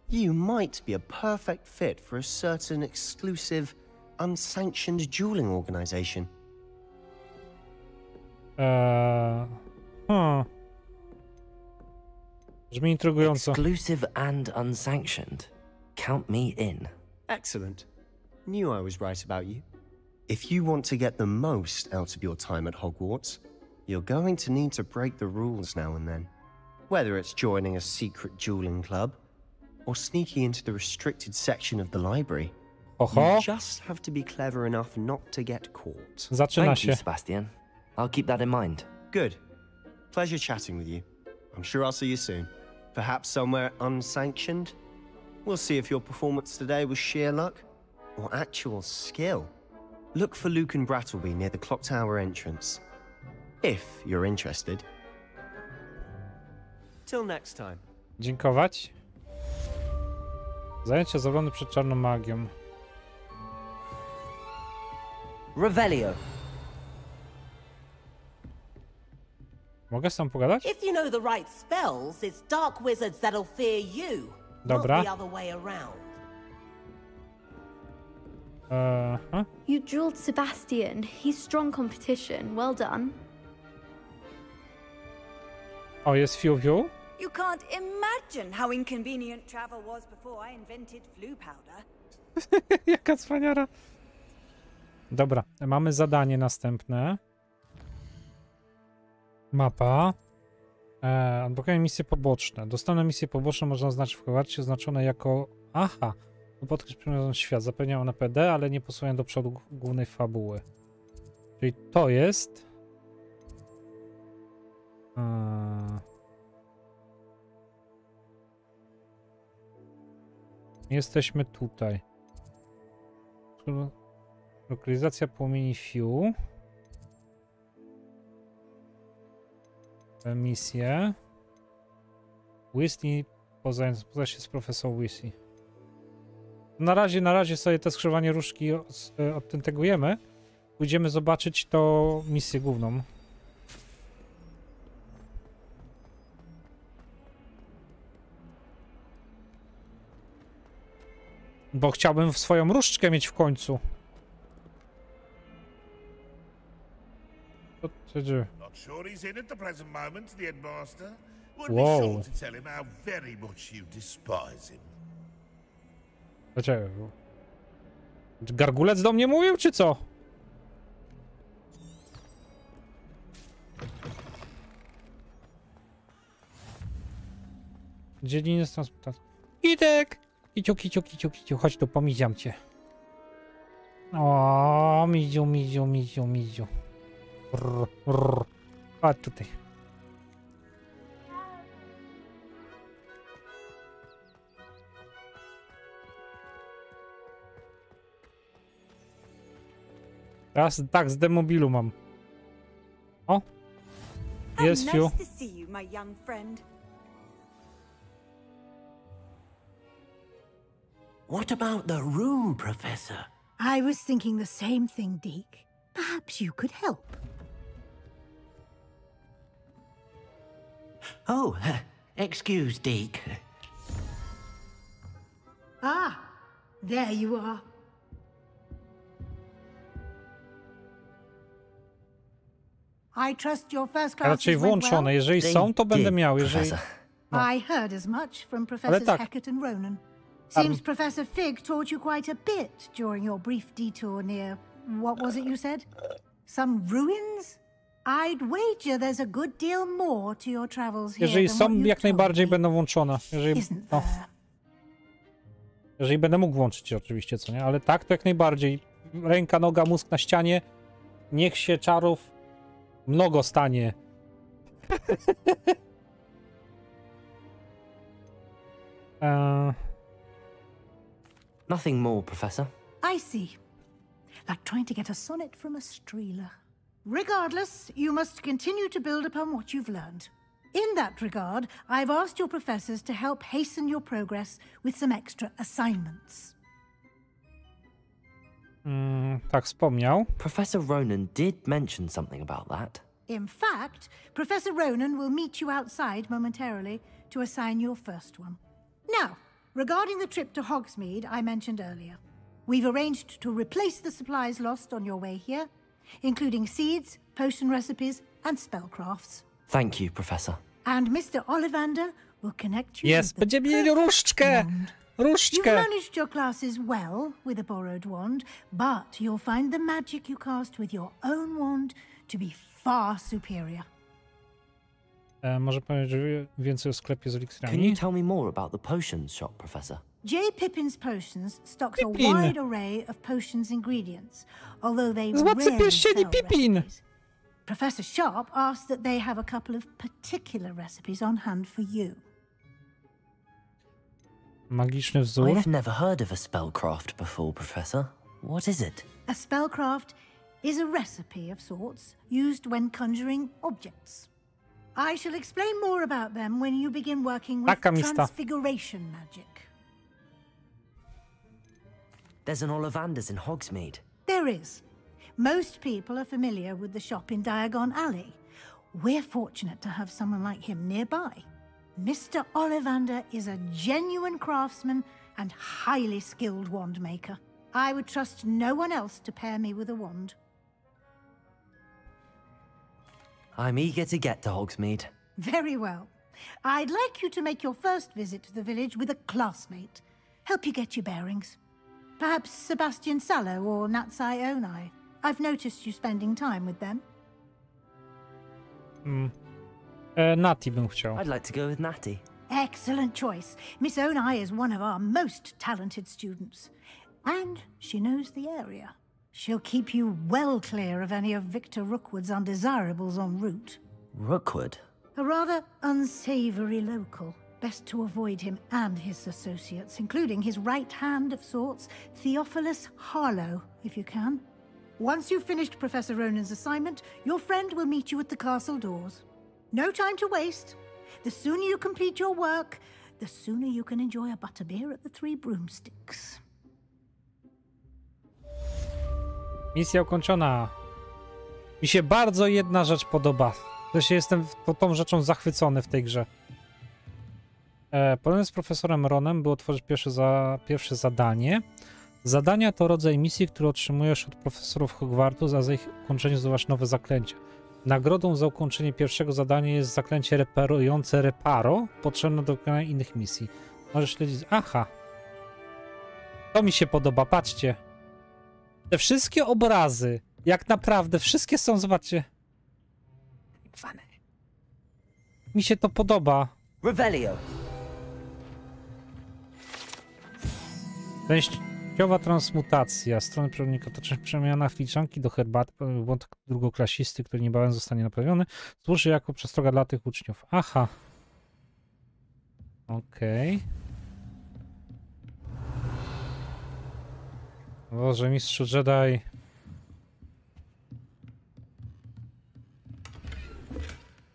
[SPEAKER 10] you might be a perfect fit for a certain exclusive, unsanctioned dueling organization.
[SPEAKER 1] Brzmi intrygująco.
[SPEAKER 2] Exclusive and unsanctioned. Count me in.
[SPEAKER 10] Excellent. Knew I was right about you. If you want to get the most out of your time at Hogwarts, you're going to need to break the rules now and then. Whether it's joining a secret dueling club, or sneaking into the restricted section of the library. You just have to be clever enough not to get caught.
[SPEAKER 2] Thank you, Sebastian. I'll keep that in mind.
[SPEAKER 10] Good. Pleasure chatting with you. I'm sure I'll see you soon. Perhaps somewhere unsanctioned? We'll see if your performance today was sheer luck or actual skill. Look for Luke and Brattleby near the clock tower entrance. If you're interested. Till next time.
[SPEAKER 1] Dziękować. Zajęcie zabrane przed czarną magią.
[SPEAKER 2] Revelio.
[SPEAKER 1] Mogę z tam pogadać?
[SPEAKER 14] If you know the right spells, it's dark wizards that'll fear you.
[SPEAKER 1] Dobra.
[SPEAKER 14] Not the other way around.
[SPEAKER 15] You drilled Sebastian. He's strong competition. Well done.
[SPEAKER 1] O, jest Fiu.
[SPEAKER 5] You can't imagine how inconvenient travel was before I invented flu powder.
[SPEAKER 1] Jaka cwaniara. Dobra, mamy zadanie następne. Mapa. Odblokuję misje poboczne. Dostępne misje poboczne można oznaczyć w Hogwarcie, oznaczone jako... Aha. Podkreśl przemierzony świat. Zapewniają one PD, ale nie posuwają do przodu głównej fabuły. Czyli to jest... Jesteśmy tutaj. Lokalizacja płomieni Fiu. Misje. Weasley poza się z profesor Weasley. Na razie sobie te skrzyżowanie różdżki odtentegujemy. Pójdziemy zobaczyć to misję główną. Bo chciałbym swoją różdżkę mieć w końcu. Wow. Dlaczego? Gargulec do mnie mówił, czy co? Dzieliny z transportacji. Kitek! Kiciu, chodź tu, pomiziam cię. O, miziu. Chodź tutaj. Teraz tak, z demobilu mam. O! Jest Fiu.
[SPEAKER 9] What about the room, Professor?
[SPEAKER 3] I was thinking the same thing, Deke. Perhaps you could help.
[SPEAKER 9] Oh, excuse, Deke.
[SPEAKER 3] Ah, there you are. I trust your first class
[SPEAKER 1] Raczej włączone. Jeżeli są, to będę miał. Jeżeli...
[SPEAKER 3] No. I heard as much from Professors Hackett and Ronan. Seems Professor Fig taught you quite a bit during your brief detour near... What was it you said? Some ruins? I'd wager there's a good deal more to your travels here.
[SPEAKER 1] Jeżeli są, jak najbardziej będą włączone. Jeżeli będę mógł włączyć oczywiście, co nie? Ale tak, to jak najbardziej. Ręka, noga, mózg na ścianie. Niech się czarów mnogo stanie.
[SPEAKER 2] Nothing more, Professor.
[SPEAKER 3] I see. Like trying to get a sonnet from a streeler. Regardless, you must continue to build upon what you've learned. In that regard, I've asked your professors to help hasten your progress with some extra assignments.
[SPEAKER 1] Tak, wspomniał.
[SPEAKER 2] Professor Ronan did mention something about that.
[SPEAKER 3] In fact, Professor Ronan will meet you outside momentarily to assign your first one. Now, regarding the trip to Hogsmeade I mentioned earlier, we've arranged to replace the supplies lost on your way here, including seeds, potion recipes, and spellcrafts.
[SPEAKER 2] Thank you, Professor.
[SPEAKER 3] And Mr. Ollivander will connect you
[SPEAKER 1] Yes, będziemy mieli różdżkę! Różdżkę!
[SPEAKER 3] You've managed your classes well with a borrowed wand, but you'll find the magic you cast with your own wand to be far superior.
[SPEAKER 1] Może powiedzieć więcej o sklepie z eliksirami?
[SPEAKER 2] Can you tell me more about the potions shop, Professor?
[SPEAKER 3] J. Pippin's Potions stocks a wide array of potions ingredients, although they
[SPEAKER 1] Złoty pierścieni Pippin!
[SPEAKER 3] Professor Sharp asked that they have a couple of particular recipes on hand for you.
[SPEAKER 1] Magiczny wzór.
[SPEAKER 2] I've never heard of a spellcraft before, Professor. What is it?
[SPEAKER 3] A spellcraft is a recipe of sorts used when conjuring objects. I shall explain more about them when you begin working with transfiguration magic.
[SPEAKER 2] There's an Ollivanders in Hogsmeade.
[SPEAKER 3] There is. Most people are familiar with the shop in Diagon Alley. We're fortunate to have someone like him nearby. Mr. Ollivander is a genuine craftsman and highly skilled wand maker. I would trust no one else to pair me with a wand.
[SPEAKER 2] I'm eager to get to Hogsmeade.
[SPEAKER 3] Very well. I'd like you to make your first visit to the village with a classmate. Help you get your bearings. Perhaps Sebastian Sallow or Natsai Onai. I've noticed you spending time with them.
[SPEAKER 1] Nati bym chciał.
[SPEAKER 2] I'd like to go with Natty.
[SPEAKER 3] Excellent choice. Miss Onai is one of our most talented students. And she knows the area. She'll keep you well clear of any of Victor Rookwood's undesirables en route.
[SPEAKER 2] Rookwood?
[SPEAKER 3] A rather unsavory local. Best to avoid him and his associates, including his right hand of sorts, Theophilus Harlow, if you can. Once you've finished Professor Ronan's assignment, your friend will meet you at the castle doors. No time to waste. The sooner you complete your work, the sooner you can enjoy a butterbeer at the Three Broomsticks.
[SPEAKER 1] Misja ukończona. Mi się bardzo jedna rzecz podoba. Też jestem tą rzeczą zachwycony w tej grze. Potem z profesorem Ronem było tworzyć pierwsze zadanie. Zadania to rodzaj misji, które otrzymujesz od profesorów Hogwartu, a za ich ukończenie zdobywasz nowe zaklęcia. Nagrodą za ukończenie pierwszego zadania jest zaklęcie reparujące reparo, potrzebne do wykonania innych misji. Możesz śledzić... Aha! To mi się podoba, patrzcie. Te wszystkie obrazy, jak naprawdę, wszystkie są, zobaczcie. Mi się to podoba.
[SPEAKER 2] Revelio.
[SPEAKER 1] Częściowa transmutacja. Strony przewodnika to część przemiana filiżanki do herbaty. Błąd drugoklasisty, który niebawem zostanie naprawiony. Służy jako przestroga dla tych uczniów. Aha. Okej. Boże, mistrzu Jedi.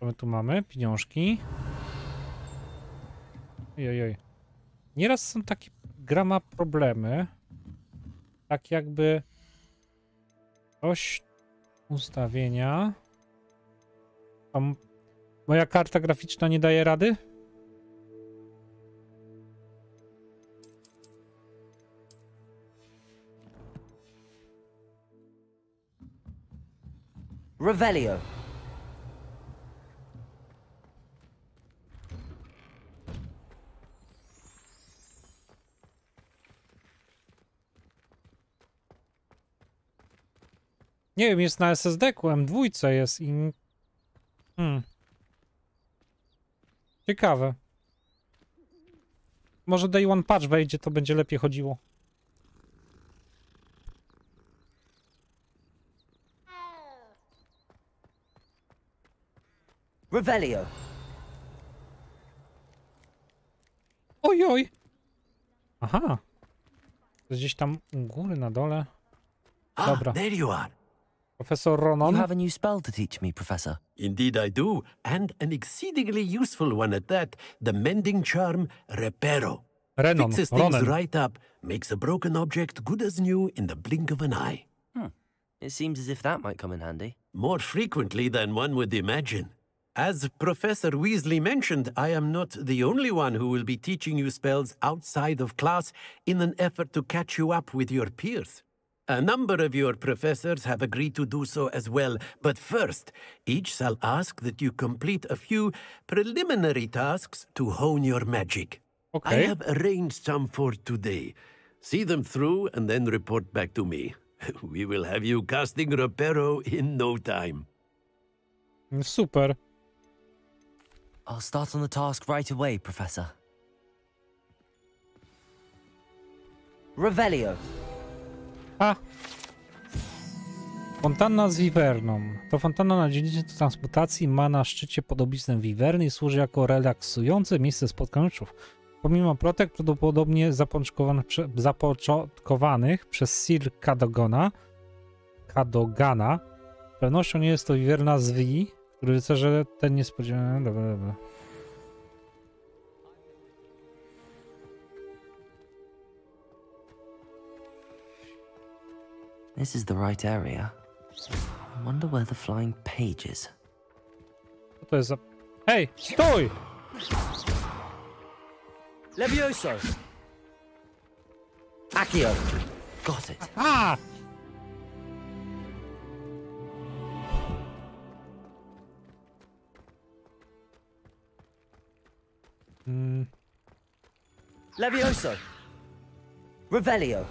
[SPEAKER 1] Co my tu mamy? Pieniążki. Ojojoj. Nieraz są takie... Gra ma problemy. Tak jakby... Coś... Ustawienia... Tam... Moja karta graficzna nie daje rady?
[SPEAKER 2] Revelio.
[SPEAKER 1] Nie wiem, jest na SSD-ku, M2 jest i... Ciekawe. Może Day One Patch wejdzie, to będzie lepiej chodziło.
[SPEAKER 2] Revelio.
[SPEAKER 1] Ojoj! Aha. Gdzieś tam u góry, na dole. Dobra.
[SPEAKER 9] There you are.
[SPEAKER 1] Professor Ronan.
[SPEAKER 2] You have a new spell to teach me, Professor.
[SPEAKER 9] Indeed I do, and an exceedingly useful one at that, the mending charm Reparo.
[SPEAKER 1] Renon.
[SPEAKER 9] Fixes things
[SPEAKER 1] Ronan.
[SPEAKER 9] right up, makes a broken object good as new in the blink of an eye.
[SPEAKER 2] It seems as if that might come in handy.
[SPEAKER 9] More frequently than one would imagine. As Professor Weasley mentioned, I am not the only one who will be teaching you spells outside of class in an effort to catch you up with your peers. A number of your professors have agreed to do so as well, but first, each shall ask that you complete a few preliminary tasks to hone your magic.
[SPEAKER 1] Okay.
[SPEAKER 9] I have arranged some for today. See them through and then report back to me. We will have you casting Reparo in no time.
[SPEAKER 1] Super.
[SPEAKER 2] I'll start on the task right away, Professor. Revelio.
[SPEAKER 1] A. Fontanna z wiwerną. To fontanna na dzielnicy transmutacji ma na szczycie podobiznę wiwerny i służy jako relaksujące miejsce spotkań uczniów. Pomimo plotek prawdopodobnie zapoczątkowanych przez Sir Cadogana, z pewnością nie jest to wiwerna z Wi, który rycerze ten niespodziewany... Dobra.
[SPEAKER 2] This is the right area. I wonder where the flying page is.
[SPEAKER 1] Co to jest za... Hej, stój!
[SPEAKER 2] Levioso! Accio! Got it.
[SPEAKER 1] A!
[SPEAKER 2] Levioso! Revelio!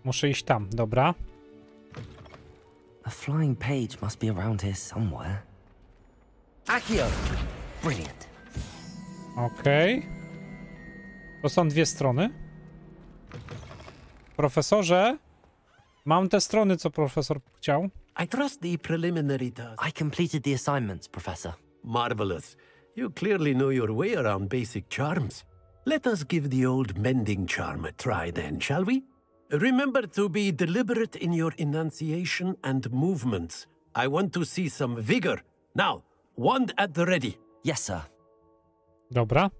[SPEAKER 1] Muszę iść tam, dobra.
[SPEAKER 2] A flying page must be around here somewhere. Accio! Brilliant.
[SPEAKER 1] Okej. To są dwie strony. Profesorze, mam te strony, co profesor chciał.
[SPEAKER 9] I trust the preliminary task.
[SPEAKER 2] I completed the assignments, Professor.
[SPEAKER 9] Marvelous. You clearly know your way around basic charms. Let us give the old mending charm a try then, shall we? Remember to be deliberate in your enunciation and movements. I want to see some vigor. Now, wand at the ready.
[SPEAKER 2] Yes, sir.
[SPEAKER 1] Dobra.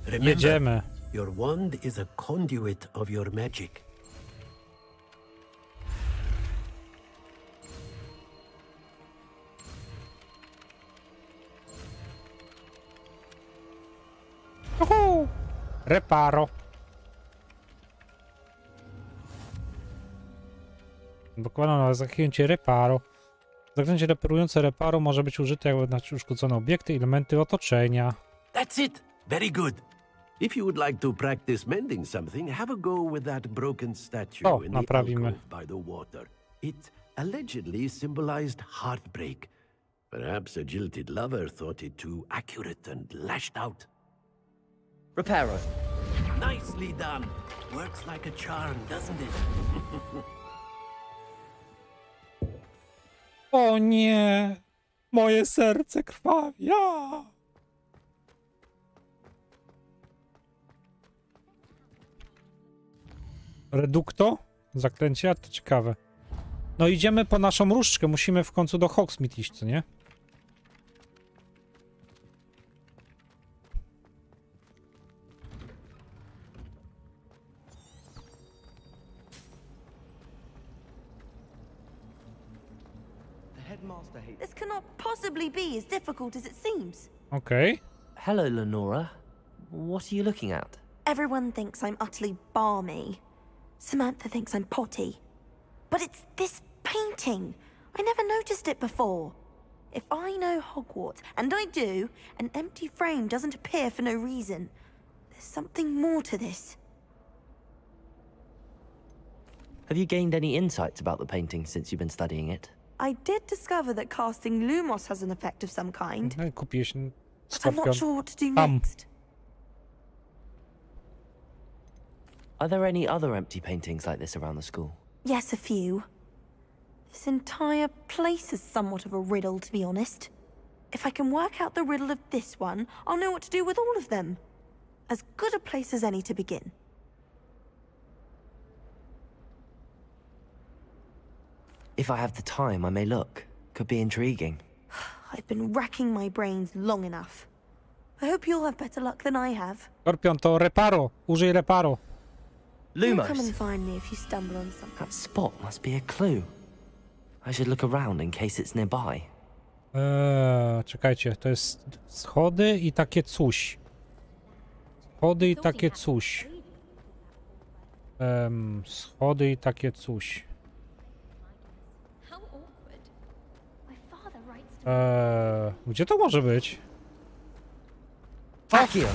[SPEAKER 9] Remember,
[SPEAKER 1] jedziemy.
[SPEAKER 9] Your wand is a conduit of your magic.
[SPEAKER 1] Uhu. Reparo. Dokładnie na zaklęcie reparo. Zaklęcie reparujące reparo może być użyte, jakby na uszkodzone obiekty i elementy otoczenia.
[SPEAKER 9] That's it. Very good. If you would like to practice mending something, have a go with that broken statue in the alcove by the water. It allegedly symbolized heartbreak. Perhaps a jilted lover thought it too accurate and lashed out.
[SPEAKER 2] Reparo.
[SPEAKER 9] Nicely done. Works like a charm, doesn't it?
[SPEAKER 1] O nie! Moje serce krwawi. Ja! Redukto? Zaklęcia? To ciekawe. No idziemy po naszą różdżkę. Musimy w końcu do Hogsmeade iść, co nie?
[SPEAKER 6] This cannot possibly be as difficult as it seems.
[SPEAKER 1] Okay.
[SPEAKER 2] Hello, Lenora. What are you looking at?
[SPEAKER 6] Everyone thinks I'm utterly balmy. Samantha thinks I'm potty. But it's this painting. I never noticed it before. If I know Hogwarts, and I do, an empty frame doesn't appear for no reason. There's something more to this.
[SPEAKER 2] Have you gained any insights about the painting since you've been studying it?
[SPEAKER 6] I did discover that casting Lumos has an effect of some kind.
[SPEAKER 1] Kupiłeś
[SPEAKER 6] But I'm not sure what to do next.
[SPEAKER 2] Are there any other empty paintings like this around the school?
[SPEAKER 6] Yes, a few. This entire place is somewhat of a riddle, to be honest. If I can work out the riddle of this one, I'll know what to do with all of them. As good a place as any to begin.
[SPEAKER 2] If I have the time, I may look. Could be intriguing.
[SPEAKER 6] I've been racking my brains long enough. I hope you'll have better luck than I have.
[SPEAKER 1] Skorpion, to reparo. Użyj reparo.
[SPEAKER 2] Lumos.
[SPEAKER 6] Come and find me if you stumble on something.
[SPEAKER 2] That spot must be a clue. I should look around in case it's nearby.
[SPEAKER 1] Czekajcie, to jest schody i takie coś. Schody i takie coś. Schody i takie coś. Gdzie to może być?
[SPEAKER 2] Accio.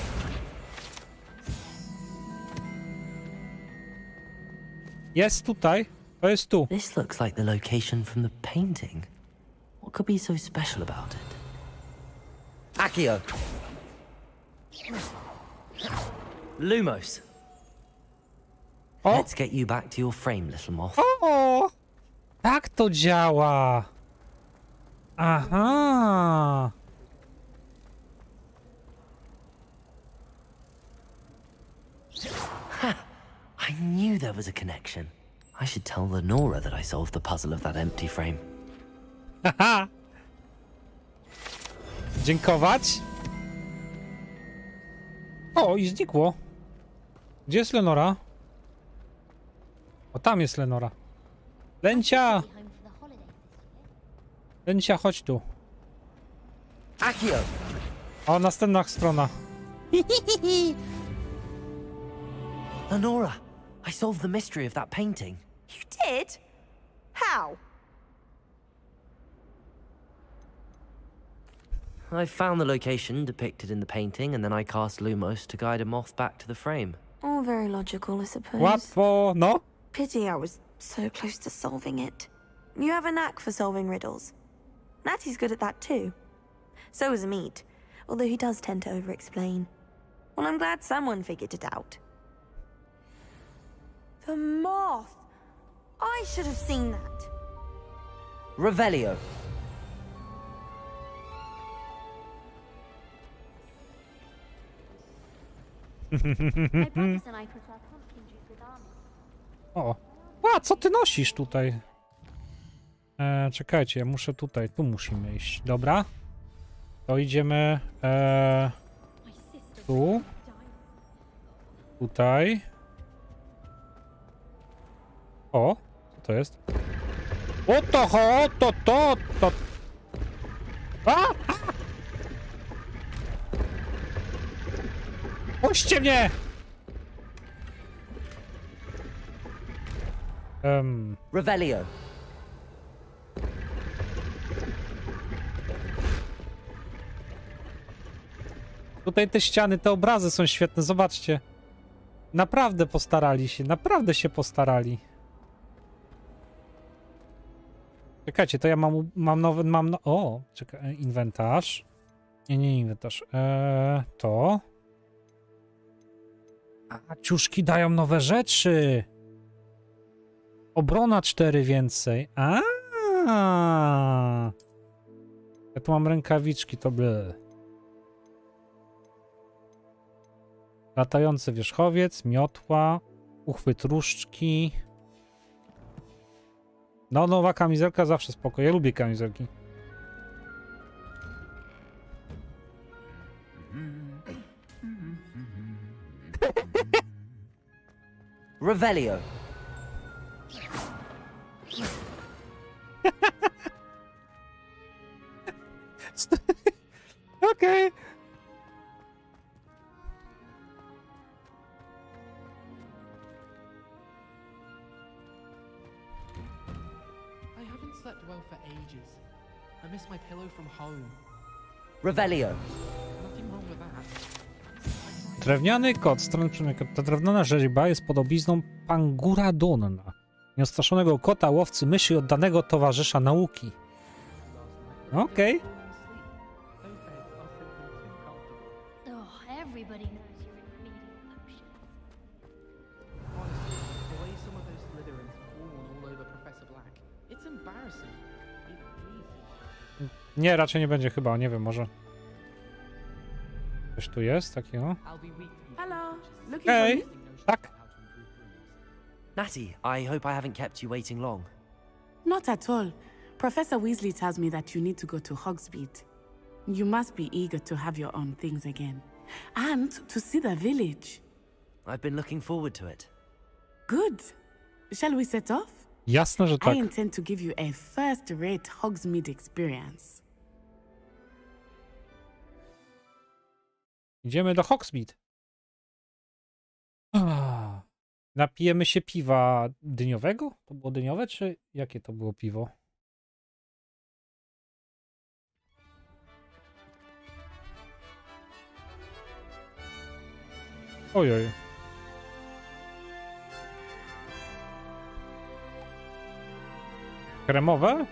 [SPEAKER 1] Jest tutaj. To jest tu.
[SPEAKER 2] This looks like the location from the painting. What could be so special about it? Accio. Lumos. Let's get you back to your frame, little moth.
[SPEAKER 1] O! Tak to działa. Aha.
[SPEAKER 2] I knew there was a connection. I should tell Lenora that I solved the puzzle of that empty frame.
[SPEAKER 1] Haha. Dziękować. O, i znikło. Gdzie jest Lenora? O, tam jest Lenora. Lęcia! Lęcia, chodź tu.
[SPEAKER 2] Accio!
[SPEAKER 1] O, następna strona.
[SPEAKER 2] Lenora, I solved the mystery of that painting.
[SPEAKER 6] You did? How?
[SPEAKER 2] I found the location depicted in the painting, and then I cast Lumos to guide a moth back to the frame.
[SPEAKER 6] All very logical, I suppose.
[SPEAKER 1] Łatwo, no?
[SPEAKER 6] Pity I was so close to solving it. You have a knack for solving riddles. Natty's good at that too. So is Meat, although he does tend to over-explain. Well, I'm glad someone figured it out. The moth! I should have seen that.
[SPEAKER 2] Revelio.
[SPEAKER 1] O. A, co ty nosisz tutaj? Czekajcie, ja muszę tutaj. Tu musimy iść. Dobra. To idziemy... tu. Tutaj. O, co to jest? O to. A! Puśćcie mnie!
[SPEAKER 2] Revelio.
[SPEAKER 1] Tutaj te ściany, te obrazy są świetne, zobaczcie. Naprawdę postarali się, naprawdę się postarali. Czekajcie, to ja mam nowy, o, czekaj, inwentarz. Nie inwentarz. To. A, ciuszki dają nowe rzeczy. Obrona 4 więcej. Ja tu mam rękawiczki, to ble. Latający wierzchowiec, miotła, uchwyt różdżki. No, nowa kamizelka zawsze spoko. Ja lubię kamizelki.
[SPEAKER 2] Revelio.
[SPEAKER 1] Okej.
[SPEAKER 7] I haven't slept well for ages. I miss my pillow from home.
[SPEAKER 2] Revelio.
[SPEAKER 7] Nothing wrong with that.
[SPEAKER 1] Drewniany kot, strony przemyka. Ta drewniana rzeźba jest podobizną Pangura Donna, nieostraszonego kota łowcy myszy oddanego towarzysza nauki. Okej.
[SPEAKER 11] Everybody knows you're in remedial potions.
[SPEAKER 7] Honestly, the way some of those Slytherins fawn all over Professor Black, it's embarrassing. It really is.
[SPEAKER 1] Nie, raczej nie będzie chyba, nie wiem, może. Coś tu jest takiego?
[SPEAKER 8] Hello.
[SPEAKER 1] Hej, tak.
[SPEAKER 2] Natty, I hope I haven't kept you waiting long.
[SPEAKER 8] Not at all. Professor Weasley tells me that you need to go to Hogsmeade. You must be eager to have your own things again. And to see the village.
[SPEAKER 2] I've been looking forward to it.
[SPEAKER 8] Good. Shall we set off?
[SPEAKER 1] Jasne, że tak.
[SPEAKER 8] I intend to give you a first-rate Hogsmeade experience.
[SPEAKER 1] Idziemy do Hogsmeade. Napijemy się piwa dyniowego? To było dyniowe, czy jakie to było piwo? Ojoj. Kremowe?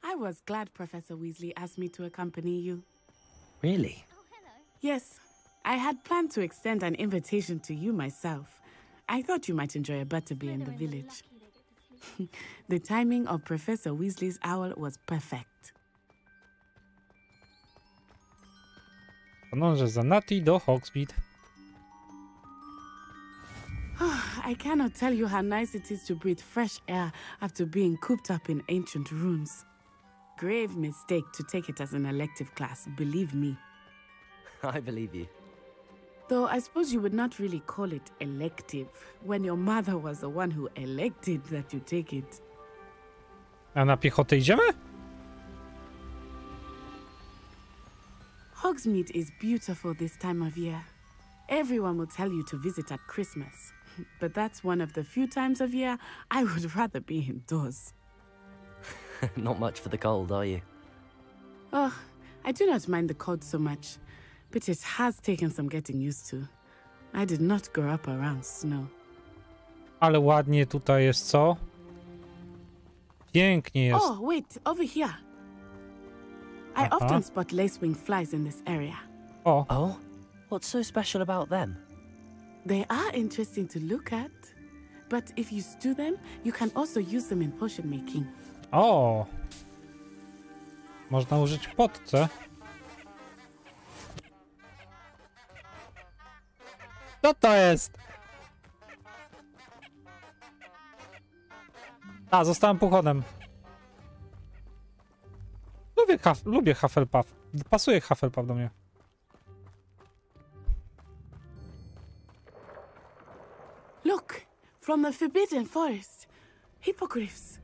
[SPEAKER 8] I was glad Professor Weasley asked me to accompany you.
[SPEAKER 2] Really?
[SPEAKER 8] Yes, I had planned to extend an invitation to you myself. I thought you might enjoy a butterbeer in the village. The timing of Professor Weasley's owl was perfect.
[SPEAKER 1] Podążę za Nati do Hogsmeade.
[SPEAKER 8] I cannot tell you how nice it is to breathe fresh air after being cooped up in ancient ruins. Grave mistake to take it as an elective class, believe me.
[SPEAKER 2] I believe you.
[SPEAKER 8] Though I suppose you would not really call it elective when your mother was the one who elected that you take it.
[SPEAKER 1] A na piechotę idziemy?
[SPEAKER 8] Hogsmeade is beautiful this time of year. Everyone will tell you to visit at Christmas, but that's one of the few times of year I would rather be indoors.
[SPEAKER 2] Not much for the cold, are you?
[SPEAKER 8] Oh, I do not mind the cold so much, but it has taken some getting used to. I did not grow up around snow.
[SPEAKER 1] Ale ładnie tutaj jest, co? Pięknie jest.
[SPEAKER 8] Oh, wait, over here. I often spot lacewing flies in this area.
[SPEAKER 1] Oh.
[SPEAKER 2] Oh? What's so special about them?
[SPEAKER 8] They are interesting to look at, but if you stew them, you can also use them in potion making.
[SPEAKER 1] O! Można użyć w potce. Co to jest? A, zostałem puchonem. Lubię Hufflepuff. Pasuje Hufflepuff do mnie.
[SPEAKER 8] Look, from the Forbidden Forest. Hippogriffs.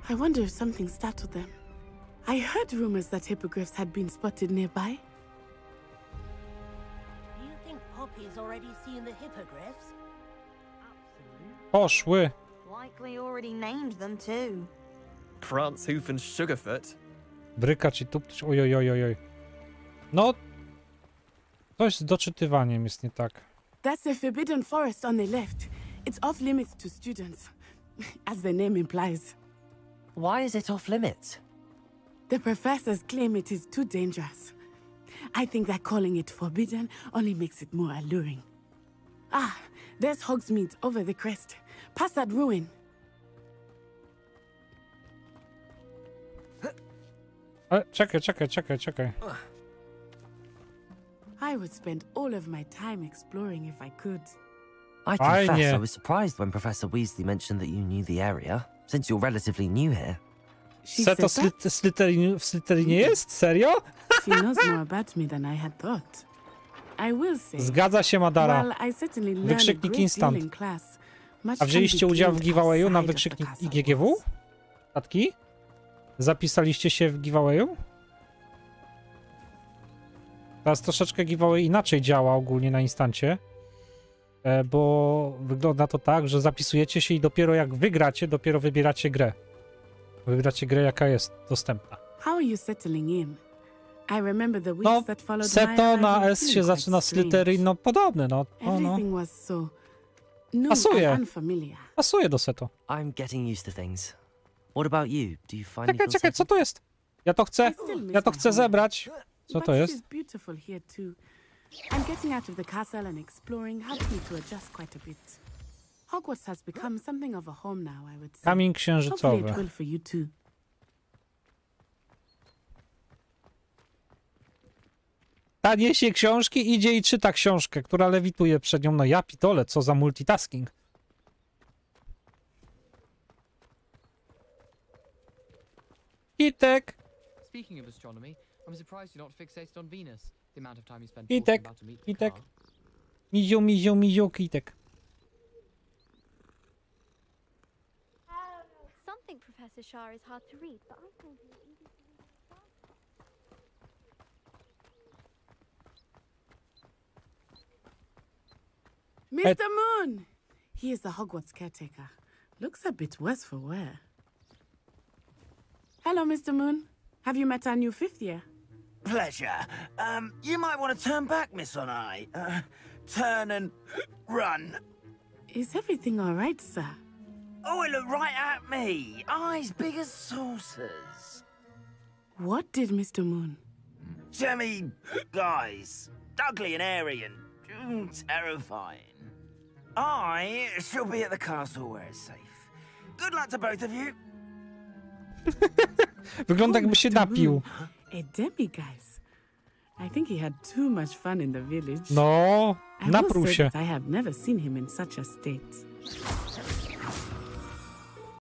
[SPEAKER 8] I wonder if something startled them. I heard rumors that hippogriffs had been spotted nearby.
[SPEAKER 14] Do you think Poppy's already seen the hippogriffs?
[SPEAKER 1] Poszły.
[SPEAKER 6] Likely already named them too.
[SPEAKER 16] Prance, Hoof and Sugarfoot.
[SPEAKER 1] Brykać i tuptać. Ojojojojoj. No. Coś z doczytywaniem jest nie tak.
[SPEAKER 8] That's the Forbidden Forest on the left. It's off limits to students, as the name implies.
[SPEAKER 2] Why is it off limits?
[SPEAKER 8] The professors claim it is too dangerous. I think that calling it forbidden only makes it more alluring. Ah, there's Hogsmeade over the crest. Past that ruin.
[SPEAKER 1] Czekaj.
[SPEAKER 8] I would spend all of my time exploring if I could.
[SPEAKER 2] I confess I was surprised when Professor Weasley mentioned that you knew the area, since you're relatively new here.
[SPEAKER 1] Seto w Slytherinie jest? Serio?
[SPEAKER 8] She knows more about me than I had thought. I will say,
[SPEAKER 1] Zgadza się, Madara.
[SPEAKER 8] while I certainly learned
[SPEAKER 1] Wykrzyknik
[SPEAKER 8] a great deal
[SPEAKER 1] instant.
[SPEAKER 8] in class, much
[SPEAKER 1] A
[SPEAKER 8] can
[SPEAKER 1] wzięliście
[SPEAKER 8] be
[SPEAKER 1] udział w
[SPEAKER 8] gleaned
[SPEAKER 1] giveawayu na
[SPEAKER 8] outside of the
[SPEAKER 1] wykrzyknik
[SPEAKER 8] castle
[SPEAKER 1] IGGW?
[SPEAKER 8] walls.
[SPEAKER 1] Tatki? Zapisaliście się w giveawayu? Teraz troszeczkę giveaway inaczej działa ogólnie na instancie, bo wygląda to tak, że zapisujecie się i dopiero jak wygracie, dopiero wybieracie grę. Wybieracie grę, jaka jest dostępna.
[SPEAKER 8] How are you settling in? I remember the weeks that followed my
[SPEAKER 1] Seto na
[SPEAKER 8] arrival
[SPEAKER 1] S się
[SPEAKER 8] feeling
[SPEAKER 1] zaczyna
[SPEAKER 8] quite strange.
[SPEAKER 1] Slytherin, no podobny, no.
[SPEAKER 8] Everything was so new
[SPEAKER 1] Pasuje.
[SPEAKER 8] and unfamiliar.
[SPEAKER 1] Pasuje do Seto.
[SPEAKER 2] I'm getting used to things. What about you? Do you find
[SPEAKER 1] Czekaj, co to jest? Ja to chcę zebrać. Co to jest?
[SPEAKER 8] But it is beautiful here too. And getting out of the castle and exploring helped me to adjust quite a bit. Hogwarts has become something of a home now, I would say.
[SPEAKER 1] Kamień
[SPEAKER 8] Hopefully
[SPEAKER 1] księżycowy.
[SPEAKER 8] it will for you too.
[SPEAKER 1] Ta niesie książki, idzie i czyta książkę, która lewituje przed nią. No ja pitole, co za multitasking. Kitek!
[SPEAKER 7] Speaking of astronomy, I'm surprised you're not fixated on Venus. The amount of time you spend
[SPEAKER 1] Kitek,
[SPEAKER 7] talking about to meet the
[SPEAKER 1] Kitek.
[SPEAKER 7] car.
[SPEAKER 1] Miziu, Kitek.
[SPEAKER 15] Some think Professor Shah is hard to read, but I find him easy to read.
[SPEAKER 8] Mr. Moon! He is the Hogwarts caretaker. Looks a bit worse for wear. Hello, Mr. Moon. Have you met our new fifth year?
[SPEAKER 17] Pleasure. You might want to turn back, Miss Onai. Turn and run.
[SPEAKER 8] Is everything all right, sir?
[SPEAKER 17] Oh, it looked right at me. Eyes big as saucers.
[SPEAKER 8] What did Mr. Moon?
[SPEAKER 17] Jemmy, guys, ugly and airy and terrifying. I shall be at the castle where it's safe. Good luck to both of you.
[SPEAKER 1] Wygląda jakby się napił.
[SPEAKER 8] A demiguise. I think he had too much fun in the village.
[SPEAKER 1] No, napruł się.
[SPEAKER 8] I have never seen him in such a state.